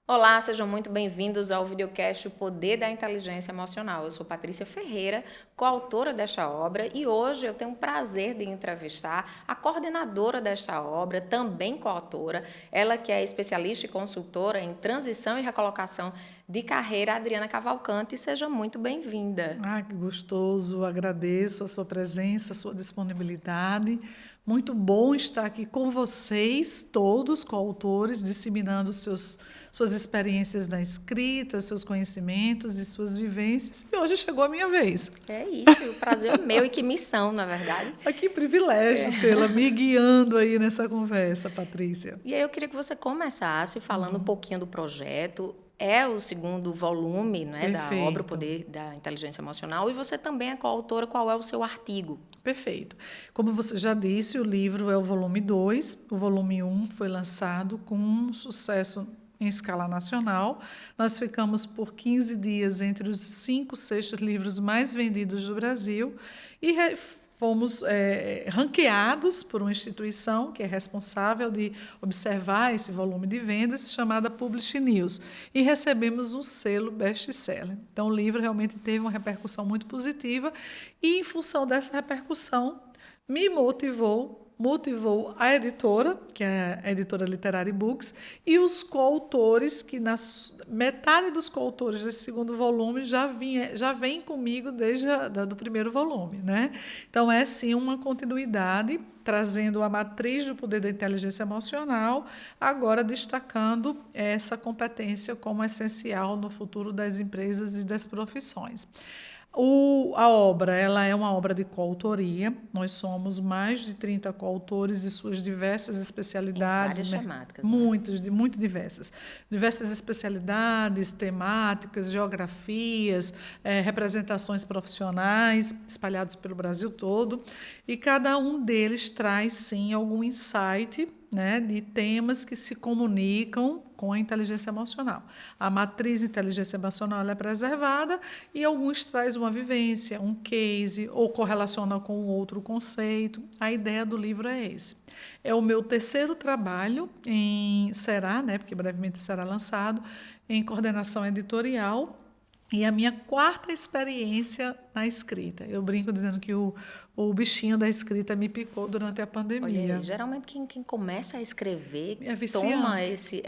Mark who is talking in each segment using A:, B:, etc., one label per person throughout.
A: Olá, sejam muito bem-vindos ao videocast O Poder da Inteligência Emocional. Eu sou Patrícia Ferreira, coautora desta obra, e hoje eu tenho o prazer de entrevistar a coordenadora desta obra, também coautora, ela que é especialista e consultora em transição e recolocação de carreira, Adriana Cavalcante. Seja muito bem-vinda.
B: Que gostoso, agradeço a sua presença, a sua disponibilidade. Muito bom estar aqui com vocês, todos coautores, disseminando suas experiências na escrita, seus conhecimentos e suas vivências. E hoje chegou a minha vez.
A: É isso, o prazer é meu e que missão, na verdade.
B: Que privilégio tê-la me guiando aí nessa conversa, Patrícia.
A: E aí eu queria que você começasse falando um pouquinho do projeto. É o segundo volume, né, da obra O Poder da Inteligência Emocional, e você também é coautora. Qual é o seu artigo?
B: Perfeito. Como você já disse, o livro é o volume 2, o volume 1 foi lançado com um sucesso em escala nacional. Nós ficamos por 15 dias entre os 5 sextos livros mais vendidos do Brasil e fomos ranqueados por uma instituição que é responsável de observar esse volume de vendas, chamada Publish News, e recebemos um selo best-seller. Então, o livro realmente teve uma repercussão muito positiva e, em função dessa repercussão, me motivou a editora, que é a editora Literary Books, e os coautores, que metade dos coautores desse segundo volume já vem comigo desde do primeiro volume, né? Então, é sim uma continuidade, trazendo a matriz do poder da inteligência emocional, agora destacando essa competência como essencial no futuro das empresas e das profissões. A obra, ela é uma obra de coautoria. Nós somos mais de 30 coautores e suas diversas especialidades.
A: Em várias temáticas.
B: Muito diversas. Diversas especialidades, temáticas, geografias, representações profissionais espalhados pelo Brasil todo. E cada um deles traz, sim, algum insight, né, de temas que se comunicam com a inteligência emocional. A matriz de inteligência emocional ela é preservada e alguns traz uma vivência, um case, ou correlaciona com outro conceito. A ideia do livro é esse. É o meu terceiro trabalho, será, né, porque brevemente será lançado, em coordenação editorial, e a minha quarta experiência na escrita. Eu brinco dizendo que o bichinho da escrita me picou durante a pandemia.
A: Olha aí, geralmente quem começa a escrever
B: viciante.
A: Toma esse...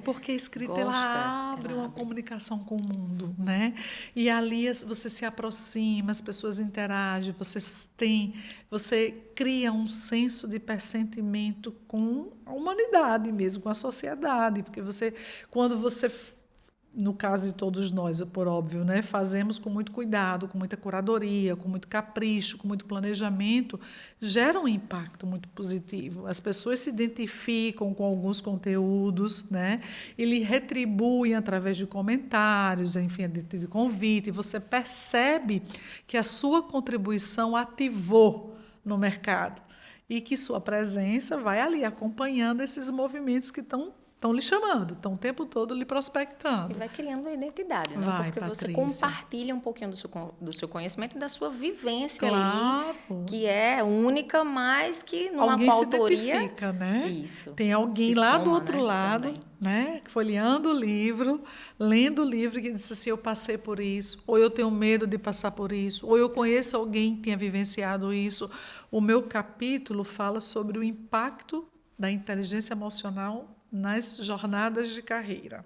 B: porque a escrita ela abre uma comunicação com o mundo, né? E ali você se aproxima, as pessoas interagem, você cria um senso de pressentimento com a humanidade mesmo, com a sociedade, porque quando você... No caso de todos nós, por óbvio, né, fazemos com muito cuidado, com muita curadoria, com muito capricho, com muito planejamento, gera um impacto muito positivo. As pessoas se identificam com alguns conteúdos, né, e lhe retribuem através de comentários, enfim, de convite, e você percebe que a sua contribuição ativou no mercado e que sua presença vai ali acompanhando esses movimentos que estão lhe chamando, estão o tempo todo lhe prospectando.
A: E vai criando uma identidade, né?
B: Vai,
A: porque
B: Patrícia.
A: Você compartilha um pouquinho do seu conhecimento e da sua vivência ali, que é única, mas que numa coautoria...
B: Alguém se identifica, né?
A: Isso.
B: Tem alguém lá do outro lado, né? Folheando o livro, lendo o livro, que disse assim, eu passei por isso, ou eu tenho medo de passar por isso, ou eu conheço alguém que tenha vivenciado isso. O meu capítulo fala sobre o impacto da inteligência emocional nas jornadas de carreira.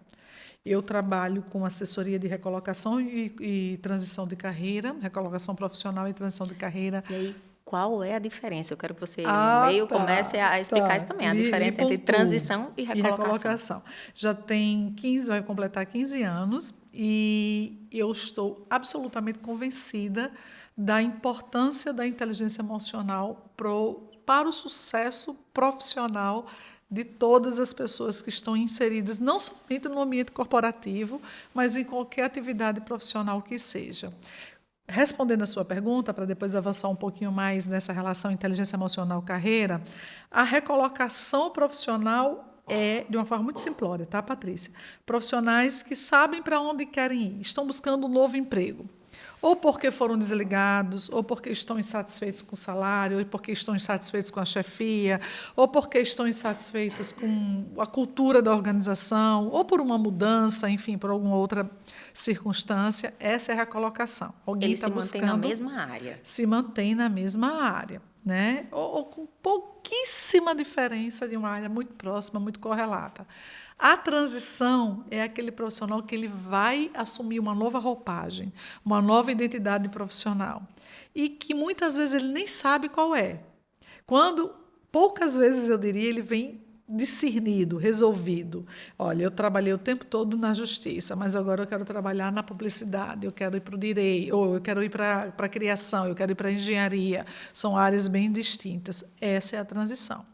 B: Eu trabalho com assessoria de recolocação e transição de carreira, recolocação profissional e transição de carreira.
A: E aí, qual é a diferença? Eu quero que você, no meio, comece a explicar isso também, a diferença entre transição e recolocação.
B: Já tem 15, vai completar 15 anos e eu estou absolutamente convencida da importância da inteligência emocional para o sucesso profissional de todas as pessoas que estão inseridas, não somente no ambiente corporativo, mas em qualquer atividade profissional que seja. Respondendo a sua pergunta, para depois avançar um pouquinho mais nessa relação inteligência emocional-carreira, a recolocação profissional é de uma forma muito simplória, tá, Patrícia? Profissionais que sabem para onde querem ir, estão buscando um novo emprego. Ou porque foram desligados, ou porque estão insatisfeitos com o salário, ou porque estão insatisfeitos com a chefia, ou porque estão insatisfeitos com a cultura da organização, ou por uma mudança, enfim, por alguma outra circunstância. Essa é a recolocação. Alguém
A: Ele
B: está
A: se mantém
B: buscando
A: na mesma área.
B: se mantém na mesma área, né? Ou com pouquíssima diferença de uma área muito próxima, muito correlata. A transição é aquele profissional que ele vai assumir uma nova roupagem, uma nova identidade profissional, e que muitas vezes ele nem sabe qual é. Quando, poucas vezes eu diria, ele vem discernido, resolvido. Olha, eu trabalhei o tempo todo na justiça, mas agora eu quero trabalhar na publicidade, eu quero ir para o direito, ou eu quero ir para a criação, eu quero ir para a engenharia. São áreas bem distintas. Essa é a transição.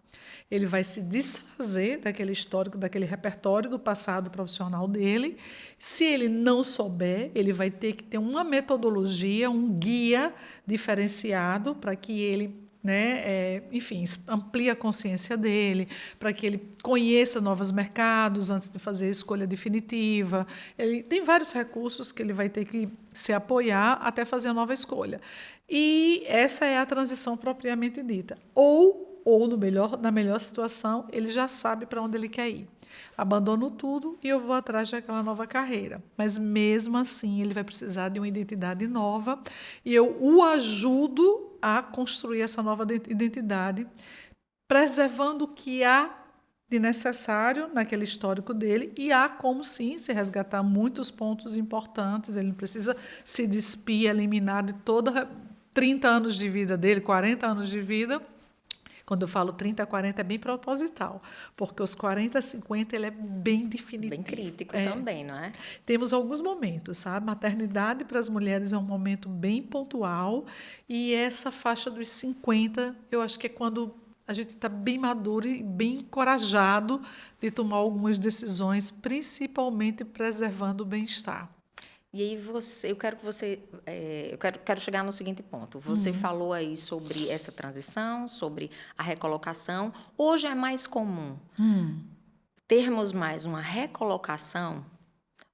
B: Ele vai se desfazer daquele histórico, daquele repertório do passado profissional dele. Se ele não souber, ele vai ter que ter uma metodologia, um guia diferenciado para que ele, né, enfim, amplie a consciência dele, para que ele conheça novos mercados antes de fazer a escolha definitiva. Ele tem vários recursos que ele vai ter que se apoiar até fazer a nova escolha. E essa é a transição propriamente dita. Ou na melhor situação, ele já sabe para onde ele quer ir. Abandono tudo e eu vou atrás daquela nova carreira. Mas, mesmo assim, ele vai precisar de uma identidade nova e eu o ajudo a construir essa nova identidade, preservando o que há de necessário naquele histórico dele e há como, sim, se resgatar muitos pontos importantes. Ele não precisa se despir, eliminar de toda 30 anos de vida dele, 40 anos de vida. Quando eu falo 30 a 40 é bem proposital, porque os 40 a 50 ele é bem definitivo.
A: Bem crítico também, não é?
B: Temos alguns momentos, sabe? Maternidade para as mulheres é um momento bem pontual e essa faixa dos 50, eu acho que é quando a gente está bem maduro e bem encorajado de tomar algumas decisões, principalmente preservando o bem-estar.
A: E aí eu quero que você, quero chegar no seguinte ponto. Você falou aí sobre essa transição, sobre a recolocação. Hoje é mais comum termos mais uma recolocação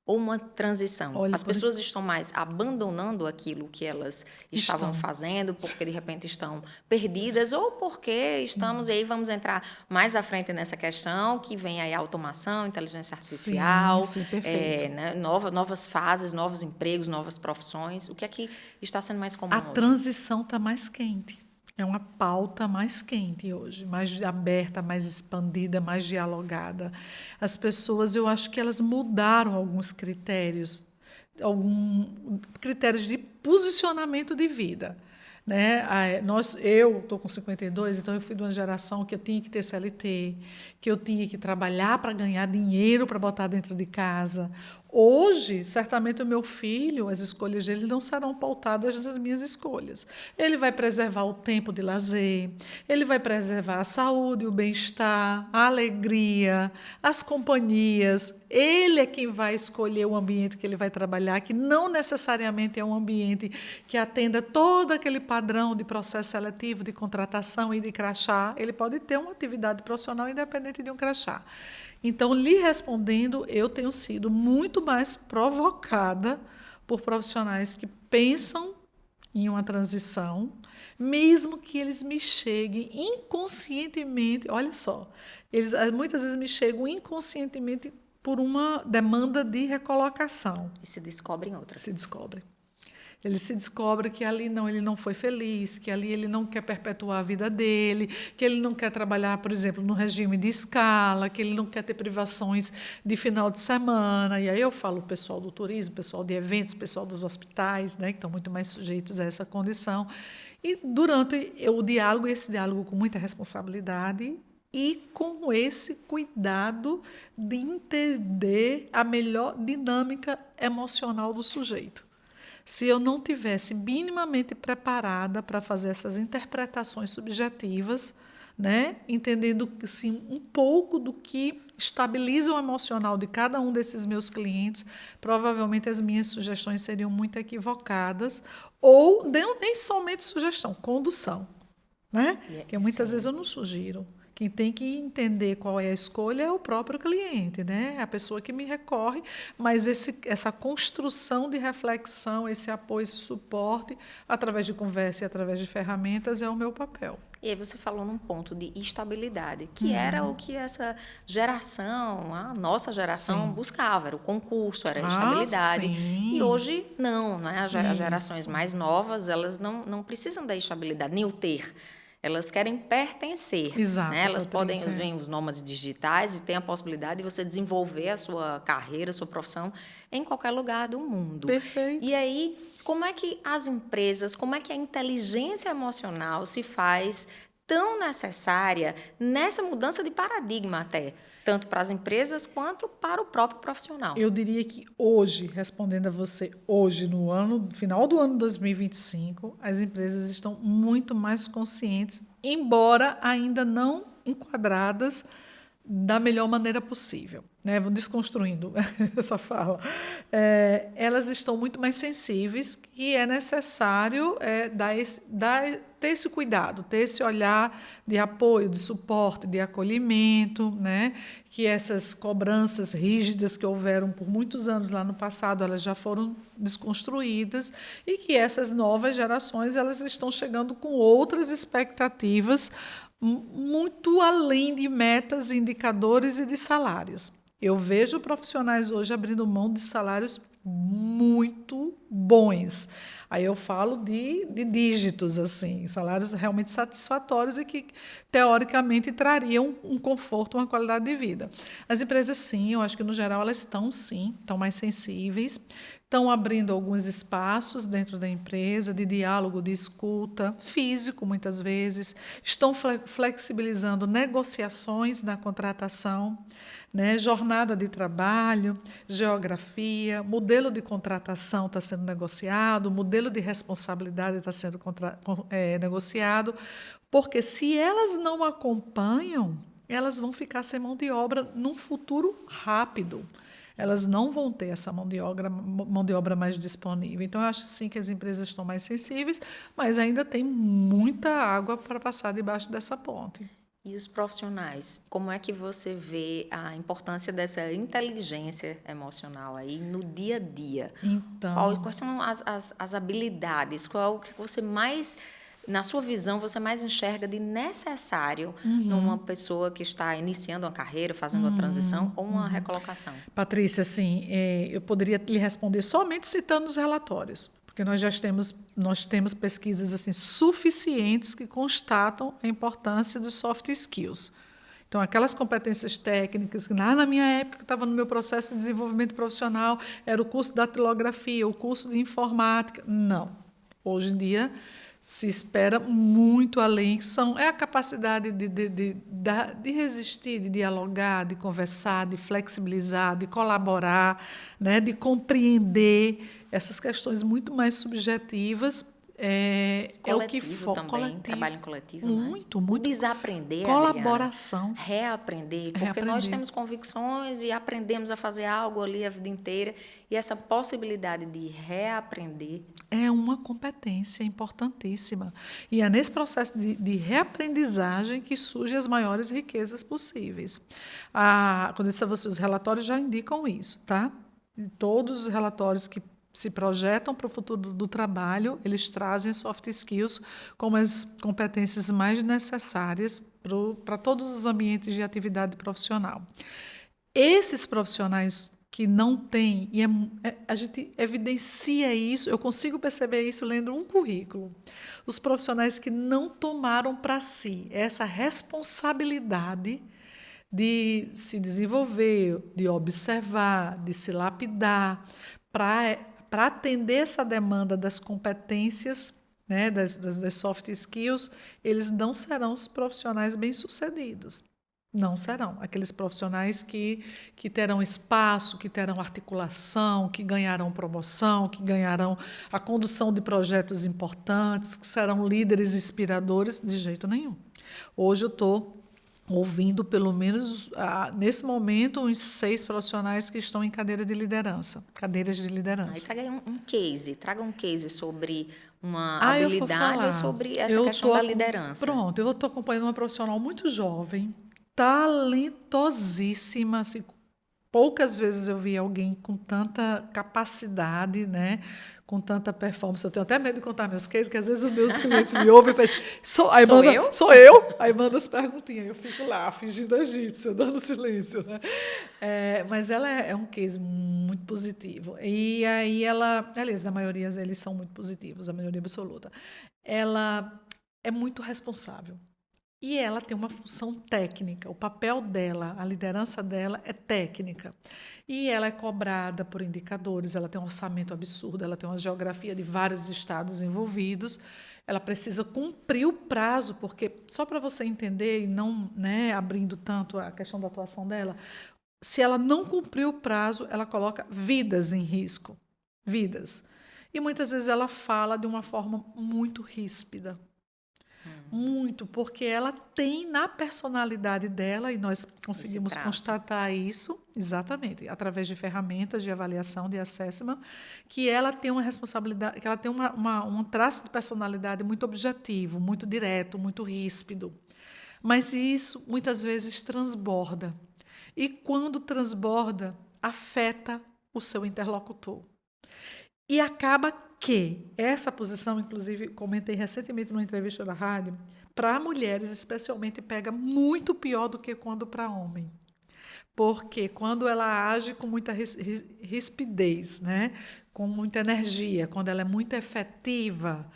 A: ou uma transição?
B: Olha,
A: As pessoas estão mais abandonando aquilo que elas estavam fazendo porque, de repente, estão perdidas ou porque estamos, e aí vamos entrar mais à frente nessa questão, que vem aí a automação, inteligência artificial,
B: sim, perfeito.
A: né, novas fases, novos empregos, novas profissões. O que é que está sendo mais comum
B: A
A: hoje?
B: transição está mais quente. É uma pauta mais quente hoje, mais aberta, mais expandida, mais dialogada. As pessoas, eu acho que elas mudaram alguns critérios, critérios de posicionamento de vida. Né? Eu estou com 52, então eu fui de uma geração que eu tinha que ter CLT, que eu tinha que trabalhar para ganhar dinheiro para botar dentro de casa. Hoje, certamente, o meu filho, as escolhas dele não serão pautadas nas minhas escolhas. Ele vai preservar o tempo de lazer, ele vai preservar a saúde, o bem-estar, a alegria, as companhias. Ele é quem vai escolher o ambiente que ele vai trabalhar, que não necessariamente é um ambiente que atenda todo aquele padrão de processo seletivo, de contratação e de crachá. Ele pode ter uma atividade profissional independente de um crachá. Então, lhe respondendo, eu tenho sido muito mais provocada por profissionais que pensam em uma transição, mesmo que eles me cheguem inconscientemente, olha só, eles muitas vezes me chegam inconscientemente por uma demanda de recolocação.
A: E se descobrem outras.
B: Se descobre. Ele se descobre que ali ele não foi feliz, que ali ele não quer perpetuar a vida dele, que ele não quer trabalhar, por exemplo, no regime de escala, que ele não quer ter privações de final de semana. E aí eu falo o pessoal do turismo, o pessoal de eventos, o pessoal dos hospitais, né, que estão muito mais sujeitos a essa condição. E durante o diálogo, esse diálogo com muita responsabilidade e com esse cuidado de entender a melhor dinâmica emocional do sujeito. Se eu não tivesse minimamente preparada para fazer essas interpretações subjetivas, né, entendendo assim, um pouco do que estabiliza o emocional de cada um desses meus clientes, provavelmente as minhas sugestões seriam muito equivocadas, ou nem somente sugestão, condução. Né? Porque muitas vezes eu não sugiro. Quem tem que entender qual é a escolha é o próprio cliente, né? A pessoa que me recorre, mas essa construção de reflexão, esse apoio, esse suporte, através de conversa e através de ferramentas, é o meu papel.
A: E aí você falou num ponto de estabilidade, que era o que essa geração, a nossa geração,
B: Sim.
A: buscava, era o concurso, era a estabilidade.
B: Sim.
A: E hoje não, né? As gerações
B: Isso.
A: mais novas, elas não precisam da estabilidade, nem o ter. Elas querem pertencer,
B: Exato,
A: né? Elas podem,
B: Patrícia.
A: vêm os nômades digitais e tem a possibilidade de você desenvolver a sua carreira, a sua profissão em qualquer lugar do mundo.
B: Perfeito.
A: E aí, como é que as empresas, como é que a inteligência emocional se faz tão necessária nessa mudança de paradigma até, tanto para as empresas quanto para o próprio profissional?
B: Eu diria que hoje, respondendo a você, hoje, no final do ano 2025, as empresas estão muito mais conscientes, embora ainda não enquadradas da melhor maneira possível, né? Vou desconstruindo essa fala. Elas estão muito mais sensíveis que é necessário ter esse cuidado, ter esse olhar de apoio, de suporte, de acolhimento, né? Que essas cobranças rígidas que houveram por muitos anos lá no passado, elas já foram desconstruídas e que essas novas gerações elas estão chegando com outras expectativas muito além de metas, indicadores e de salários. Eu vejo profissionais hoje abrindo mão de salários muito bons. Aí eu falo de dígitos, assim, salários realmente satisfatórios e que, teoricamente, trariam um conforto, uma qualidade de vida. As empresas, sim, eu acho que, no geral, elas estão mais sensíveis, estão abrindo alguns espaços dentro da empresa de diálogo, de escuta, físico, muitas vezes, estão flexibilizando negociações na contratação, né? Jornada de trabalho, geografia, modelo de contratação está sendo negociado, modelo de responsabilidade está sendo negociado, porque se elas não acompanham, elas vão ficar sem mão de obra num futuro rápido. Elas não vão ter essa mão de obra mais disponível. Então, eu acho sim que as empresas estão mais sensíveis, mas ainda tem muita água para passar debaixo dessa ponte.
A: E os profissionais, como é que você vê a importância dessa inteligência emocional aí no dia a dia?
B: Então,
A: Quais são as habilidades? Qual é o que você mais, na sua visão, você mais enxerga de necessário numa pessoa que está iniciando uma carreira, fazendo uma transição ou uma recolocação?
B: Patrícia, assim, eu poderia lhe responder somente citando os relatórios, porque nós temos pesquisas assim, suficientes que constatam a importância dos soft skills. Então, aquelas competências técnicas que lá na minha época, que estava no meu processo de desenvolvimento profissional, era o curso da datilografia, o curso de informática. Não. Hoje em dia, se espera muito além, é a capacidade de resistir, de dialogar, de conversar, de flexibilizar, de colaborar, né, de compreender essas questões muito mais subjetivas. É o que
A: também, trabalho em coletivo,
B: muito,
A: né?
B: muito.
A: Desaprender,
B: Colaboração.
A: Adriana, reaprender, porque nós temos convicções e aprendemos a fazer algo ali a vida inteira, e essa possibilidade de reaprender
B: é uma competência importantíssima. E é nesse processo de reaprendizagem que surgem as maiores riquezas possíveis. Quando eu disse a você, os relatórios já indicam isso, tá? E todos os relatórios que se projetam para o futuro do trabalho, eles trazem soft skills como as competências mais necessárias para todos os ambientes de atividade profissional. Esses profissionais que não têm, e a gente evidencia isso, eu consigo perceber isso lendo um currículo. Os profissionais que não tomaram para si essa responsabilidade de se desenvolver, de observar, de se lapidar, para atender essa demanda das competências, né, das soft skills, eles não serão os profissionais bem-sucedidos. Não serão. Aqueles profissionais que terão espaço, que terão articulação, que ganharão promoção, que ganharão a condução de projetos importantes, que serão líderes inspiradores, de jeito nenhum. Hoje eu estou ouvindo pelo menos, nesse momento, uns 6 profissionais que estão em cadeiras de liderança.
A: Aí traga um case sobre uma
B: Eu vou
A: habilidade ou
B: falar.
A: sobre essa questão da liderança.
B: Pronto, eu estou acompanhando uma profissional muito jovem, talentosíssima, assim, poucas vezes eu vi alguém com tanta capacidade, né? Com tanta performance. Eu tenho até medo de contar meus cases, que às vezes os meus clientes me ouvem e fazem,
A: Sou eu?
B: sou eu? Aí manda as perguntinhas, eu fico lá, fingindo egípcia, dando silêncio, né? Mas ela é um case muito positivo. E aí aliás, a maioria deles são muito positivos, a maioria absoluta. Ela é muito responsável. E ela tem uma função técnica, o papel dela, a liderança dela é técnica. E ela é cobrada por indicadores, ela tem um orçamento absurdo, ela tem uma geografia de vários estados envolvidos, ela precisa cumprir o prazo, porque, só para você entender e não, né, abrindo tanto a questão da atuação dela, se ela não cumprir o prazo, ela coloca vidas em risco. Vidas. E muitas vezes ela fala de uma forma muito ríspida. Muito, porque ela tem na personalidade dela, e nós conseguimos constatar isso, exatamente, através de ferramentas de avaliação, de assessment, que ela tem uma responsabilidade, que ela tem um traço de personalidade muito objetivo, muito direto, muito ríspido. Mas isso muitas vezes transborda. E quando transborda, afeta o seu interlocutor. E acaba que essa posição, inclusive, comentei recentemente numa entrevista da rádio, para mulheres, especialmente, pega muito pior do que quando para homem. Porque quando ela age com muita rispidez, né? Com muita energia, quando ela é muito efetiva,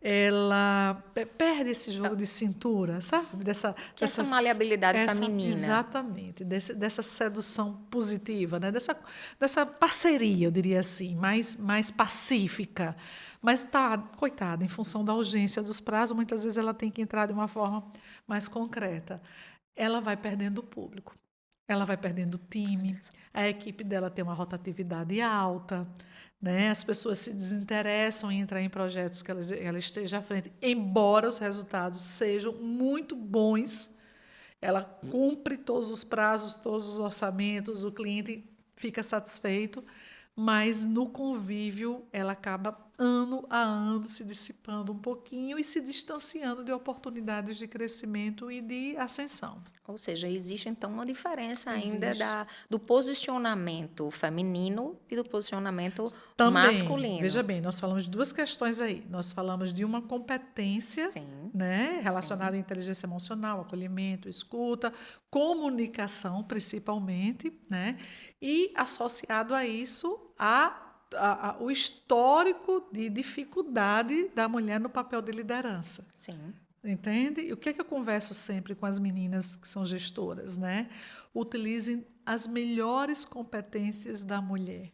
B: ela perde esse jogo de cintura, sabe?
A: Essa maleabilidade feminina.
B: Exatamente, dessa sedução positiva, né? Dessa parceria, eu diria assim, mais pacífica. Mas tá, coitada, em função da urgência dos prazos, muitas vezes ela tem que entrar de uma forma mais concreta. Ela vai perdendo o público, ela vai perdendo o time, a equipe dela tem uma rotatividade alta, né? As pessoas se desinteressam em entrar em projetos que ela esteja à frente, embora os resultados sejam muito bons, ela cumpre todos os prazos, todos os orçamentos, o cliente fica satisfeito, mas no convívio ela acaba ano a ano se dissipando um pouquinho e se distanciando de oportunidades de crescimento e de ascensão.
A: Ou seja, existe então uma diferença ainda do posicionamento feminino e do posicionamento masculino.
B: Veja bem, nós falamos de duas questões aí. Nós falamos de uma competência, né, relacionada à inteligência emocional, acolhimento, escuta, comunicação, principalmente, né, e associado a isso o histórico de dificuldade da mulher no papel de liderança.
A: Sim.
B: Entende? E o que é que eu converso sempre com as meninas que são gestoras, né? Utilizem as melhores competências da mulher.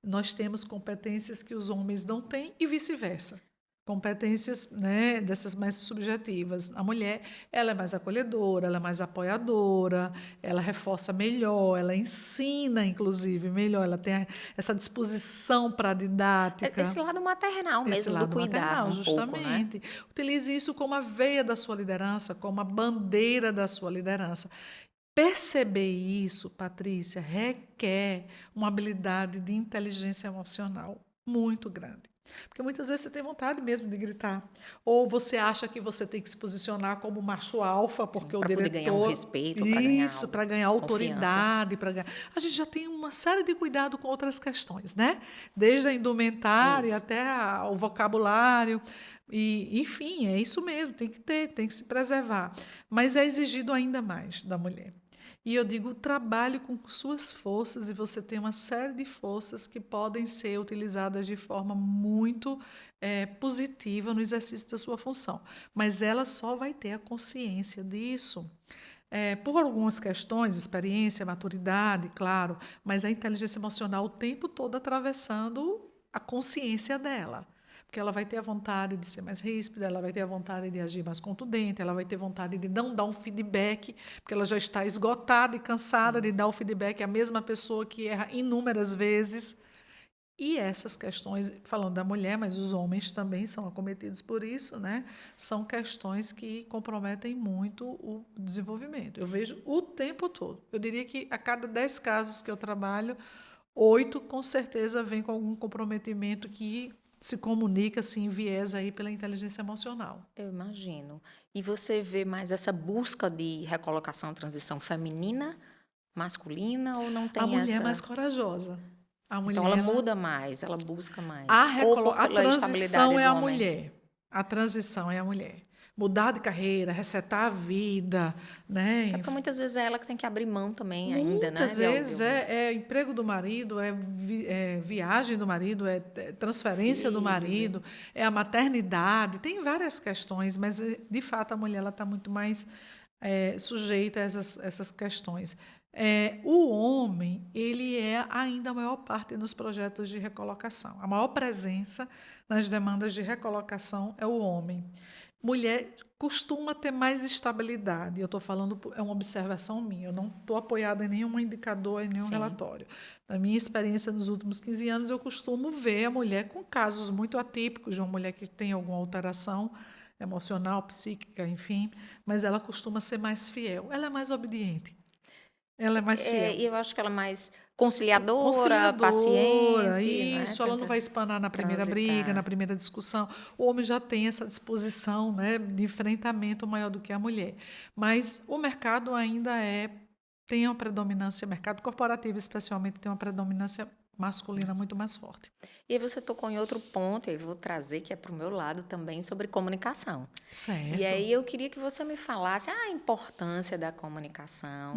B: Nós temos competências que os homens não têm e vice-versa. Competências, né, dessas mais subjetivas. A mulher, ela é mais acolhedora, ela é mais apoiadora, ela reforça melhor, ela ensina, inclusive, melhor, ela tem essa disposição para a didática.
A: Esse lado maternal mesmo,
B: esse lado
A: do cuidar
B: maternal, justamente.
A: Pouco, né?
B: Utilize isso como a veia da sua liderança, como a bandeira da sua liderança. Perceber isso, Patrícia, requer uma habilidade de inteligência emocional muito grande. Porque muitas vezes você tem vontade mesmo de gritar. Ou você acha que você tem que se posicionar como macho alfa, porque o diretor...
A: Para ganhar um respeito,
B: para ganhar autoridade. A gente já tem uma série de cuidado com outras questões, né? Desde a indumentária até o vocabulário. E, enfim, é isso mesmo, tem que ter, tem que se preservar. Mas é exigido ainda mais da mulher. E eu digo, trabalhe com suas forças e você tem uma série de forças que podem ser utilizadas de forma muito positiva no exercício da sua função. Mas ela só vai ter a consciência disso. Por algumas questões, experiência, maturidade, claro, mas a inteligência emocional o tempo todo atravessando a consciência dela. Porque ela vai ter a vontade de ser mais ríspida, ela vai ter a vontade de agir mais contundente, ela vai ter vontade de não dar um feedback, porque ela já está esgotada e cansada de dar o feedback à mesma pessoa que erra inúmeras vezes. E essas questões, falando da mulher, mas os homens também são acometidos por isso, né? São questões que comprometem muito o desenvolvimento. Eu vejo o tempo todo. Eu diria que a cada 10 casos que eu trabalho, 8 com certeza vêm com algum comprometimento que se comunica, se enviesa aí pela inteligência emocional.
A: Eu imagino. E você vê mais essa busca de recolocação, transição feminina, masculina, ou não
B: A
A: tem
B: mulher é mais
A: essa?
B: corajosa. A
A: Então
B: mulher,
A: ela
B: ela
A: muda mais, ela busca
B: A,
A: mais. Ou
B: recolo...
A: por
B: a
A: pela estabilidade
B: transição é
A: do
B: a
A: homem.
B: mulher. A transição é a mulher. Mudar de carreira, resetar a vida,
A: Até
B: né?
A: porque muitas vezes é ela que tem que abrir mão também ainda, né?
B: Muitas
A: De
B: vezes
A: algum
B: é emprego do marido, é viagem do marido, é transferência do
A: filhos.
B: marido, é a maternidade, tem várias questões, mas de fato a mulher está muito mais sujeita a essas questões. O homem, ele é ainda a maior parte nos projetos de recolocação. A maior presença nas demandas de recolocação é o homem. Mulher costuma ter mais estabilidade. Eu estou falando, é uma observação minha, eu não estou apoiada em nenhum indicador, em nenhum
A: Sim.
B: relatório. Na minha experiência nos últimos 15 anos, eu costumo ver a mulher com casos muito atípicos, de uma mulher que tem alguma alteração emocional, psíquica, enfim, mas ela costuma ser mais fiel. Ela é mais obediente, ela é mais fiel.
A: E eu acho que ela é mais conciliadora,
B: Conciliadora,
A: paciente, né?
B: isso, ela não
A: Tenta
B: vai espanar na primeira briga, na
A: transitar.
B: primeira discussão. O homem já tem essa disposição, né, de enfrentamento maior do que a mulher. Mas o mercado ainda tem uma predominância, o mercado corporativo especialmente tem uma predominância masculina muito mais forte.
A: E aí você tocou em outro ponto, e eu vou trazer, que é para o meu lado também, sobre comunicação. E
B: Certo.
A: aí eu queria que você me falasse a importância da comunicação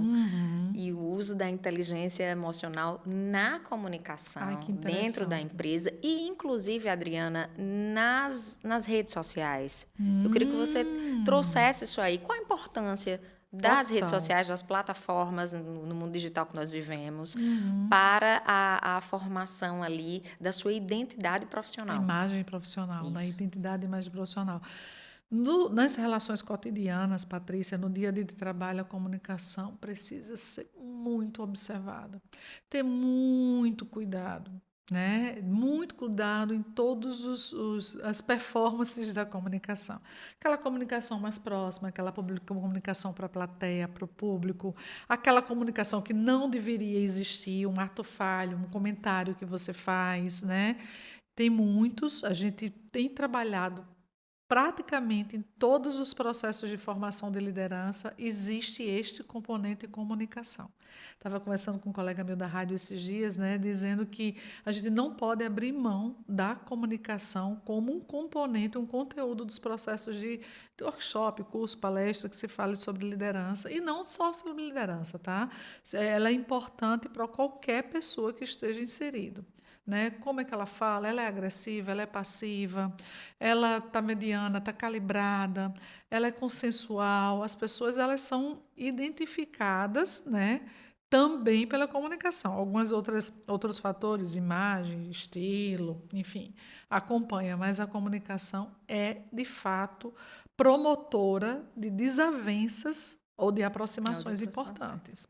A: e o uso da inteligência emocional na
B: Ai,
A: comunicação,
B: que
A: dentro da
B: interessante.
A: empresa e, inclusive, Adriana, nas redes sociais. Eu queria que você trouxesse isso aí. Qual a importância das redes
B: Total.
A: sociais, das plataformas no mundo digital que nós vivemos, para a formação ali da sua identidade
B: A
A: profissional?
B: imagem profissional, da
A: Isso.
B: identidade e imagem profissional. Nas relações cotidianas, Patrícia, no dia a dia de trabalho, a comunicação precisa ser muito observada, ter muito cuidado, né? Muito cuidado em todos as performances da comunicação. Aquela comunicação mais próxima, aquela comunicação para a plateia, para o público, aquela comunicação que não deveria existir, um ato falho, um comentário que você faz, né? Tem muitos, a gente tem trabalhado praticamente em todos os processos de formação de liderança, existe este componente de comunicação. Estava conversando com um colega meu da rádio esses dias, né, dizendo que a gente não pode abrir mão da comunicação como um componente, um conteúdo dos processos de workshop, curso, palestra, que se fale sobre liderança, e não só sobre liderança, tá? Ela é importante para qualquer pessoa que esteja inserido. Né? Como é que ela fala? Ela é agressiva, ela é passiva, ela está mediana, está calibrada, ela é consensual. As pessoas elas são identificadas, né, também pela comunicação. Outros fatores, imagem, estilo, enfim, acompanha, mas a comunicação é, de fato, promotora de desavenças ou de aproximações importantes.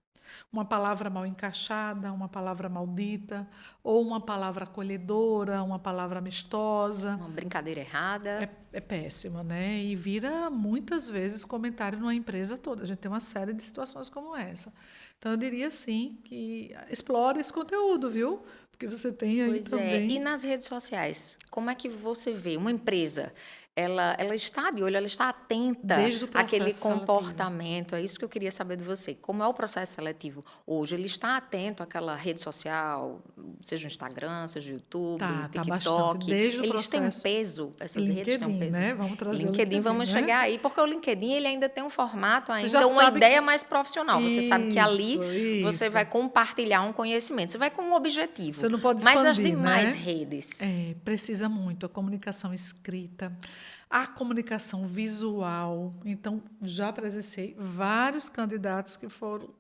B: Uma palavra mal encaixada, uma palavra maldita, ou uma palavra acolhedora, uma palavra amistosa,
A: Uma brincadeira errada.
B: é péssima, né? E vira muitas vezes comentário numa empresa toda. A gente tem uma série de situações como essa. Então, eu diria sim que explore esse conteúdo, viu? Porque você tem aí
A: Pois é. E
B: também,
A: nas redes sociais, como é que você vê uma empresa? Ela está de olho, ela está atenta
B: desde o
A: àquele
B: processo seletivo.
A: comportamento. É isso que eu queria saber de você. Como é o processo seletivo hoje? Ele está atento àquela rede social, seja o Instagram, seja o YouTube,
B: Tá bastante.
A: TikTok.
B: Desde o
A: Eles têm um
B: processo
A: peso, essas redes têm um
B: LinkedIn,
A: peso.
B: né? Vamos trazer o
A: LinkedIn,
B: LinkedIn,
A: vamos
B: né?
A: chegar aí, porque o LinkedIn ele ainda tem um formato,
B: Você já
A: ainda uma
B: sabe
A: ideia
B: que.
A: mais profissional. Você sabe que ali você vai
B: Isso.
A: compartilhar um conhecimento, você vai com um objetivo.
B: Você não pode
A: Mas as
B: expandir,
A: demais
B: né?
A: redes.
B: Precisa muito a comunicação escrita, a comunicação visual. Então, já presenciei vários candidatos que foram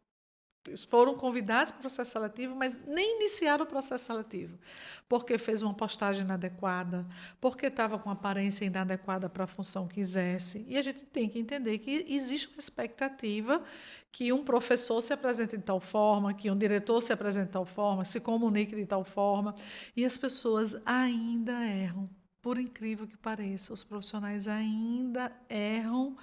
B: foram convidados para o processo seletivo, mas nem iniciaram o processo seletivo, porque fez uma postagem inadequada, porque estava com aparência inadequada para a função que quisesse. E a gente tem que entender que existe uma expectativa que um professor se apresente de tal forma, que um diretor se apresente de tal forma, se comunique de tal forma, e as pessoas ainda erram. Por incrível que pareça, os profissionais ainda erram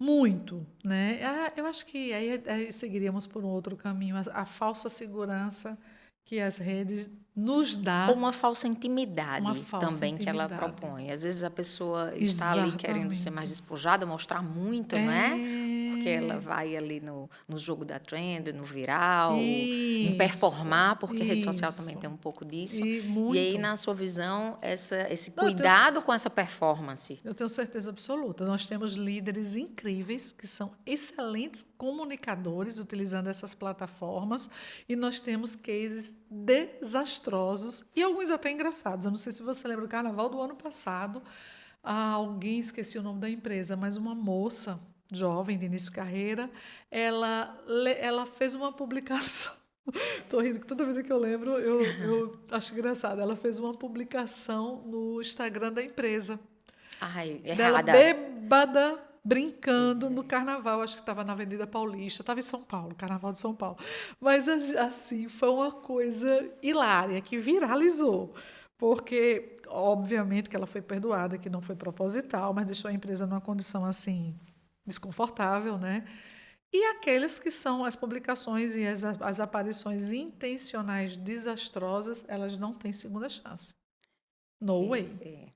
B: muito, né? Eu acho que aí seguiríamos por um outro caminho, a falsa segurança que as redes nos
A: Ou
B: dá,
A: uma falsa
B: uma
A: intimidade
B: falsa
A: também que ela
B: intimidade.
A: propõe. Às vezes a pessoa está ali querendo ser mais
B: Exatamente.
A: despojada, mostrar muito, não é? Porque ela
B: É
A: vai ali no jogo da trend, no viral, em
B: isso,
A: performar, porque a rede social também
B: isso.
A: tem um pouco disso.
B: E
A: E aí,
B: muito.
A: na sua visão, esse
B: Não,
A: cuidado com essa performance.
B: eu tenho certeza absoluta. Nós temos líderes incríveis que são excelentes comunicadores utilizando essas plataformas e nós temos cases desastrosos e alguns até engraçados. Eu não sei se você lembra do carnaval do ano passado. Alguém, esqueci o nome da empresa, mas uma moça jovem de início de carreira, ela fez uma publicação. Estou rindo que toda vez que eu lembro, eu acho engraçado. Ela fez uma publicação no Instagram da empresa
A: Ai,
B: dela
A: errada.
B: bêbada,
A: Pois
B: brincando no
A: é.
B: carnaval. Acho que estava na Avenida Paulista, estava em São Paulo, Carnaval de São Paulo. Mas, assim, foi uma coisa hilária, que viralizou. Porque, obviamente, que ela foi perdoada, que não foi proposital, mas deixou a empresa numa condição, assim, desconfortável, né? E aqueles que são as publicações e as aparições intencionais desastrosas, elas não têm segunda chance. No
A: É,
B: way.
A: é,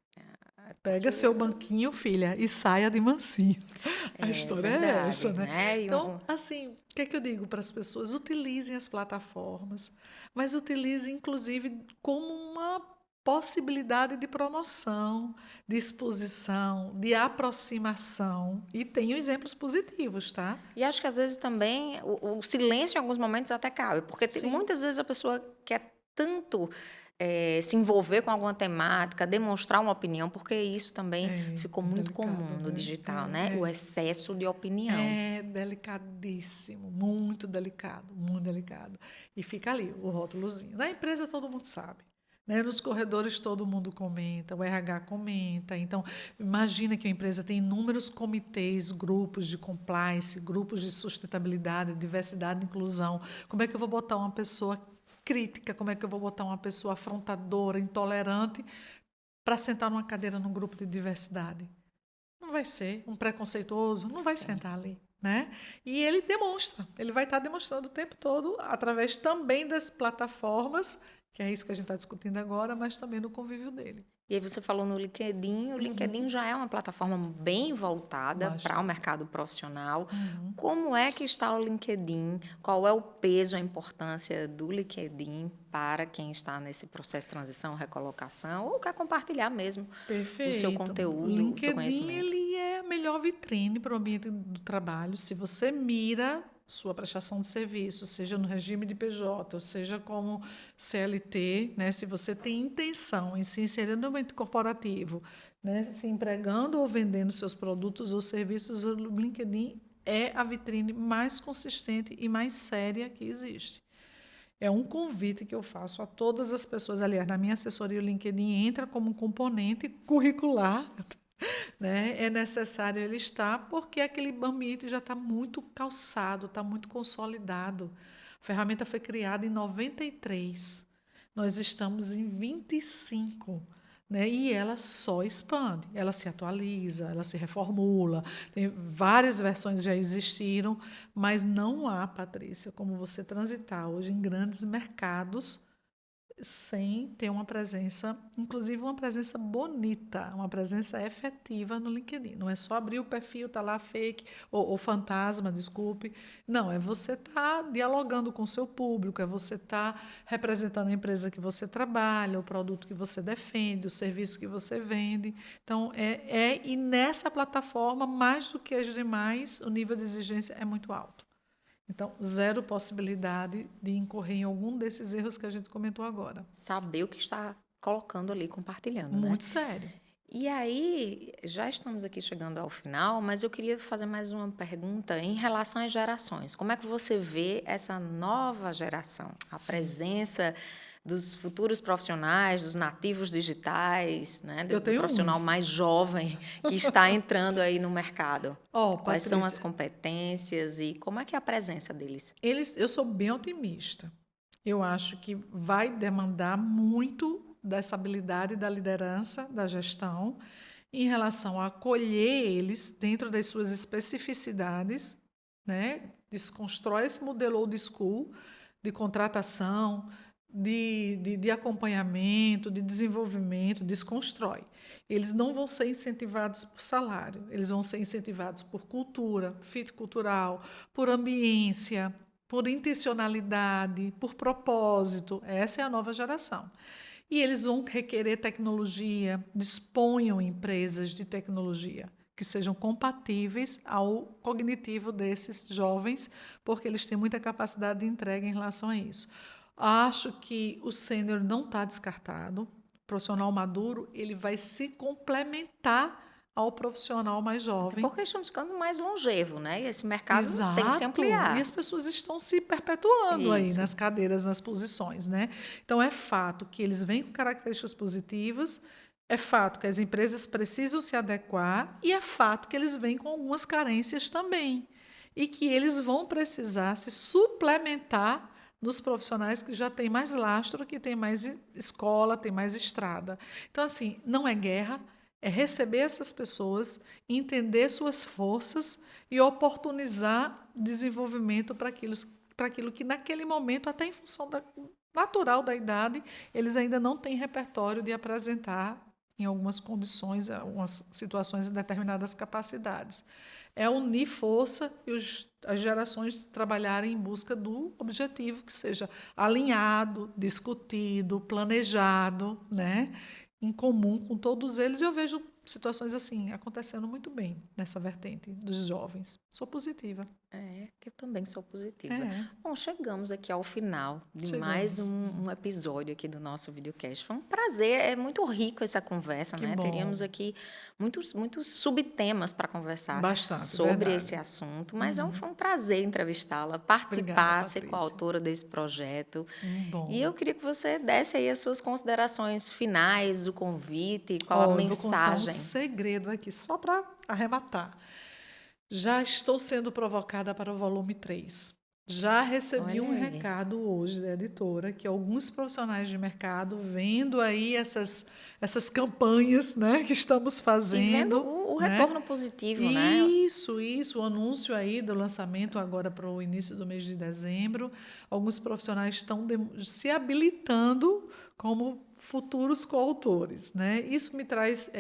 B: Pega
A: porque
B: seu banquinho, filha, e saia de mansinho. A
A: é
B: história é
A: verdade,
B: essa, né?
A: né?
B: Então, assim, o que é que eu digo para as pessoas? Utilizem as plataformas, mas utilizem, inclusive, como uma possibilidade de promoção, de exposição, de aproximação. E tenho exemplos positivos, tá?
A: E acho que às vezes também o silêncio em alguns momentos até cabe, porque
B: Sim.
A: muitas vezes a pessoa quer tanto se envolver com alguma temática, demonstrar uma opinião, porque isso também ficou
B: É
A: muito
B: delicado,
A: comum no
B: né?
A: digital, né? O excesso de opinião.
B: É delicadíssimo, muito delicado, muito delicado. E fica ali o rótulozinho. Na empresa todo mundo sabe, né? Nos corredores todo mundo comenta, o RH comenta. Então, imagina que a empresa tem inúmeros comitês, grupos de compliance, grupos de sustentabilidade, diversidade e inclusão. Como é que eu vou botar uma pessoa crítica? Como é que eu vou botar uma pessoa afrontadora, intolerante, para sentar numa cadeira num grupo de diversidade? Não vai ser um preconceituoso, não vai
A: Sim.
B: sentar ali, né? E ele demonstra, ele vai estar demonstrando o tempo todo, através também das plataformas, que é isso que a gente está discutindo agora, mas também no convívio dele.
A: E aí você falou no LinkedIn, o LinkedIn já é uma plataforma bem voltada para o
B: Bastante.
A: mercado profissional.
B: Uhum.
A: Como é que está o LinkedIn? Qual é o peso, a importância do LinkedIn para quem está nesse processo de transição, recolocação, ou quer compartilhar mesmo o seu
B: Perfeito. O
A: conteúdo, o seu
B: LinkedIn,
A: conhecimento?
B: ele é a melhor vitrine para o ambiente do trabalho. Se você mira sua prestação de serviço, seja no regime de PJ, ou seja como CLT, né? Se você tem intenção em se inserir no ambiente corporativo, né? Se empregando ou vendendo seus produtos ou serviços, o LinkedIn é a vitrine mais consistente e mais séria que existe. É um convite que eu faço a todas as pessoas. Aliás, na minha assessoria, o LinkedIn entra como um componente curricular, né? É necessário ele estar, porque aquele ambiente já está muito calçado, está muito consolidado. A ferramenta foi criada em 93. Nós estamos em 25. Né? E ela só expande, ela se atualiza, ela se reformula. Tem várias versões já existiram, mas não há, Patrícia, como você transitar hoje em grandes mercados sem ter uma presença, inclusive uma presença bonita, uma presença efetiva no LinkedIn. Não é só abrir o perfil, tá lá fake ou fantasma, desculpe. Não, é você estar dialogando com o seu público, é você estar representando a empresa que você trabalha, o produto que você defende, o serviço que você vende. Então, e nessa plataforma, mais do que as demais, o nível de exigência é muito alto. Então, zero possibilidade de incorrer em algum desses erros que a gente comentou agora.
A: Saber o que está colocando ali, compartilhando, né?
B: Muito sério.
A: E aí, já estamos aqui chegando ao final, mas eu queria fazer mais uma pergunta em relação às gerações. Como é que você vê essa nova geração? A
B: Sim.
A: presença dos futuros profissionais, dos nativos digitais, né?
B: Eu
A: Do
B: tenho
A: profissional
B: uns.
A: mais jovem que está entrando aí no mercado.
B: Ó,
A: Quais são as
B: Patrícia,
A: competências e como é que é a presença deles?
B: eu sou bem otimista. Eu acho que vai demandar muito dessa habilidade da liderança, da gestão, em relação a acolher eles dentro das suas especificidades, né? Desconstrói esse modelo old school de contratação, de acompanhamento, de desenvolvimento, desconstrói. Eles não vão ser incentivados por salário, eles vão ser incentivados por cultura, fit cultural, por ambiência, por intencionalidade, por propósito. Essa é a nova geração. E eles vão requerer tecnologia, disponham empresas de tecnologia que sejam compatíveis ao cognitivo desses jovens, porque eles têm muita capacidade de entrega em relação a isso. Acho que o sênior não está descartado. O profissional maduro ele vai se complementar ao profissional mais
A: Até
B: jovem.
A: porque estamos ficando mais longevo, né? E esse mercado tem que se
B: Exato. E as
A: ampliar.
B: pessoas estão se perpetuando aí
A: Isso.
B: nas cadeiras, nas posições, né? Então é fato que eles vêm com características positivas, é fato que as empresas precisam se adequar e é fato que eles vêm com algumas carências também e que eles vão precisar se suplementar nos profissionais que já têm mais lastro, que têm mais escola, têm mais estrada. Então assim, não é guerra, é receber essas pessoas, entender suas forças e oportunizar desenvolvimento para aquilo que naquele momento, até em função natural da idade, eles ainda não têm repertório de apresentar em algumas condições, algumas situações, em determinadas capacidades. É unir força e as gerações trabalharem em busca do objetivo que seja alinhado, discutido, planejado, né? Em comum com todos eles. Eu vejo situações assim acontecendo muito bem nessa vertente dos jovens. Sou positiva.
A: É, eu também sou positiva.
B: É,
A: Bom, chegamos aqui ao final de mais
B: chegamos.
A: um episódio aqui do nosso videocast. Foi um prazer, é muito rico essa conversa,
B: Que
A: né?
B: bom.
A: Teríamos aqui muitos subtemas para conversar
B: Bastante,
A: sobre esse
B: verdade.
A: assunto, mas foi um prazer entrevistá-la,
B: Obrigada,
A: participar, ser
B: Patrícia.
A: coautora desse projeto. E
B: Bom.
A: eu queria que você desse aí as suas considerações finais do convite, qual a
B: Ó, eu vou contar um
A: mensagem.
B: segredo aqui, só para arrematar. Já estou sendo provocada para o volume 3. Já recebi
A: Olha
B: um
A: aí.
B: recado hoje da editora que alguns profissionais de mercado, vendo aí essas campanhas, né, que estamos
A: E vendo
B: fazendo,
A: o
B: né?
A: retorno positivo, né?
B: Isso, o anúncio aí do lançamento agora para o início do mês de dezembro. Alguns profissionais estão se habilitando como futuros coautores, né? Isso me traz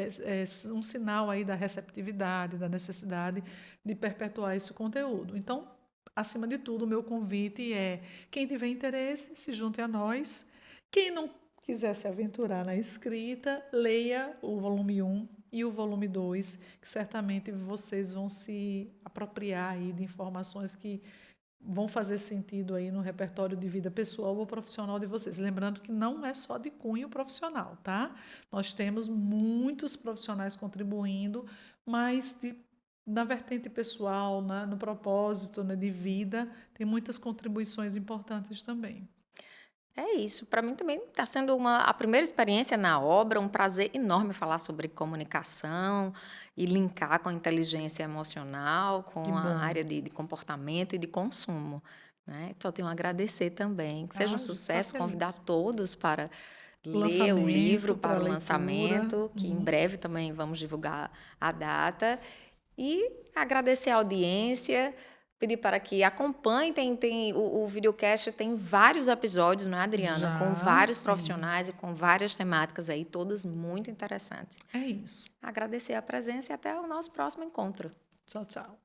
B: um sinal aí da receptividade, da necessidade de perpetuar esse conteúdo. Então, acima de tudo, o meu convite é quem tiver interesse, se junte a nós. Quem não quiser se aventurar na escrita, leia o volume 1 e o volume 2, que certamente vocês vão se apropriar aí de informações que vão fazer sentido aí no repertório de vida pessoal ou profissional de vocês. Lembrando que não é só de cunho profissional, tá? Nós temos muitos profissionais contribuindo, mas na vertente pessoal, no propósito, né, de vida, tem muitas contribuições importantes também.
A: É isso. Para mim também está sendo a primeira experiência na obra, um prazer enorme falar sobre comunicação e linkar com a inteligência emocional,
B: Que
A: com a
B: bom.
A: área de comportamento e de consumo, né? Então, eu tenho a agradecer também. Que seja
B: Ah,
A: um
B: a gente está
A: sucesso, convidar
B: feliz.
A: todos para ler o livro,
B: Lançamento para
A: para o
B: leitura.
A: lançamento, que em breve também vamos divulgar a data. E agradecer a audiência, pedir para que acompanhe, tem o videocast tem vários episódios, não é, Adriana? Com
B: Já,
A: vários
B: sim.
A: profissionais e com várias temáticas aí, todas muito interessantes.
B: É isso.
A: Agradecer a presença e até o nosso próximo encontro.
B: Tchau, tchau.